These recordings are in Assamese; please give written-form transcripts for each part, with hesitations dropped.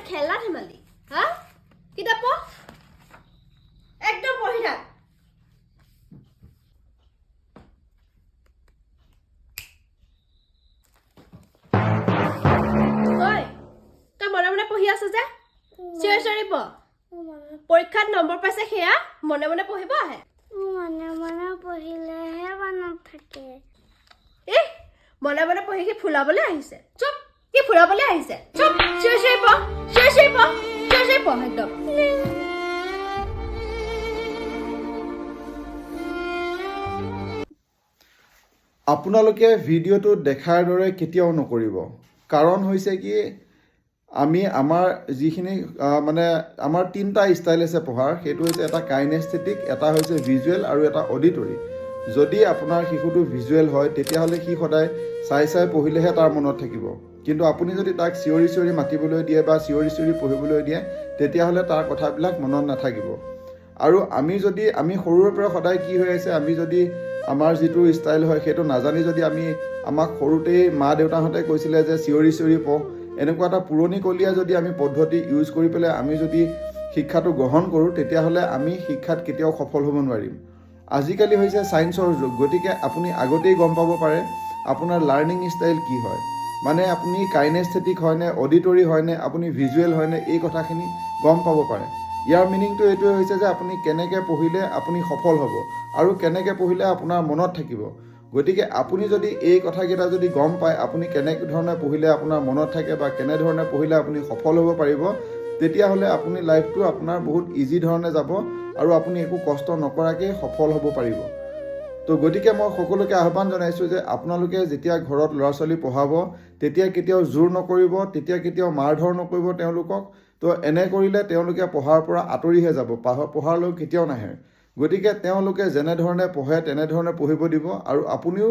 খেলা ধেমালি হা কিতাপ পঢ় একদম পঢ়ি থাক ঐ তই মনে মনে পঢ়ি আছ যে চিঞৰি চিঞৰি পঢ় পৰীক্ষাত নম্বৰ পাইছে সেয়া মনে মনে পঢ়িব আহে মনে মনে পঢ়িলেহে মনত থাকে মনে মনে পঢ়ি কি ফুলাবলৈ আহিছে চুপ কি ফুলাবলৈ আহিছে চুপ চিঞৰি চিঞৰি পঢ় চিঞৰি চিঞৰি পঢ় চিঞৰি চিঞৰি পঢ় একদম আপোনালোকে ভিডিঅ'টো দেখাৰ দৰে কেতিয়াও নকৰিব কাৰণ হৈছে কি আমি আমাৰ যিখিনি মানে আমাৰ তিনিটা ষ্টাইল আছে পঢ়াৰ সেইটো হৈছে এটা কাইনেস্থেটিক এটা হৈছে ভিজুৱেল আৰু এটা অডিটৰী যদি আপোনাৰ শিশুটো ভিজুৱেল হয় তেতিয়াহ'লে সি সদায় চাই চাই পঢ়িলেহে তাৰ মনত থাকিব কিন্তু আপুনি যদি তাক চিঞৰি চিঞৰি মাতিবলৈ দিয়ে বা চিঞৰি চিঞৰি পঢ়িবলৈ দিয়ে তেতিয়াহ'লে তাৰ কথাবিলাক মনত নাথাকিব আৰু আমি সৰুৰে পৰা সদায় কি হৈ আছে আমি যদি আমাৰ যিটো ষ্টাইল হয় সেইটো নাজানি যদি আমাক সৰুতেই মা দেউতাহঁতে কৈছিলে যে চিঞৰি চিঞৰি পঢ় এনেকুৱা এটা পুৰণিকলীয়া যদি আমি পদ্ধতি ইউজ কৰি পেলাই আমি যদি শিক্ষাটো গ্ৰহণ কৰোঁ তেতিয়াহ'লে আমি শিক্ষাত কেতিয়াও সফল হ'ব নোৱাৰিম আজিকালি হৈছে ছায়েন্সৰ যুগ গতিকে আপুনি আগতেই গম পাব পাৰে আপোনাৰ লাৰ্ণিং ষ্টাইল কি হয় মানে আপুনি কাইনেস্থেটিক হয়নে অডিটৰী হয়নে আপুনি ভিজুৱেল হয়নে এই কথাখিনি গম পাব পাৰে ইয়াৰ মিনিংটো এইটোৱে হৈছে যে আপুনি কেনেকৈ পঢ়িলে আপুনি সফল হ'ব আৰু কেনেকৈ পঢ়িলে আপোনাৰ মনত থাকিব গতিকে আপুনি যদি এই কথাকেইটা যদি গম পায় আপুনি কেনেধৰণে পঢ়িলে আপোনাৰ মনত থাকে বা কেনেধৰণে পঢ়িলে আপুনি সফল হ'ব পাৰিব তেতিয়াহ'লে আপুনি লাইফটো আপোনাৰ বহুত ইজি ধৰণে যাব আৰু আপুনি একো কষ্ট নকৰাকৈ সফল হ'ব পাৰিব তো গতিকে মই সকলোকে আহ্বান জনাইছোঁ যে আপোনালোকে যেতিয়া ঘৰত ল'ৰা ছোৱালী পঢ়াব তেতিয়া কেতিয়াও জোৰ নকৰিব তেতিয়া কেতিয়াও মাৰধৰ নকৰিব তেওঁলোকক তো এনে কৰিলে তেওঁলোকে পঢ়াৰ পৰা আঁতৰিহে যাব পঢ়ালৈ কেতিয়াও নাহে গতিকে তেওঁলোকে যেনেধৰণে পঢ়ে তেনেধৰণে পঢ়িব দিব আৰু আপুনিও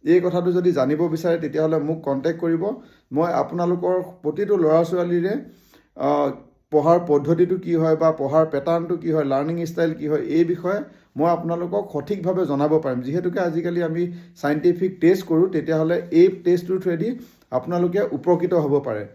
এই কথাটো যদি জানিব বিচাৰে তেতিয়াহ'লে মোক কণ্টেক্ট কৰিব মই আপোনালোকৰ প্ৰতিটো ল'ৰা ছোৱালীৰে পঢ়াৰ পদ্ধতিটো কি হয় বা পঢ়াৰ পেটাৰ্ণটো কি হয় লাৰ্ণিং ষ্টাইল কি হয় এই বিষয়ে মই আপোনালোকক সঠিকভাৱে জনাব পাৰিম যিহেতুকে আজিকালি আমি চাইণ্টিফিক টেষ্ট কৰোঁ তেতিয়াহ'লে এই টেষ্টটোৰ থ্ৰুৱেদি আপোনালোকে উপকৃত হ'ব পাৰে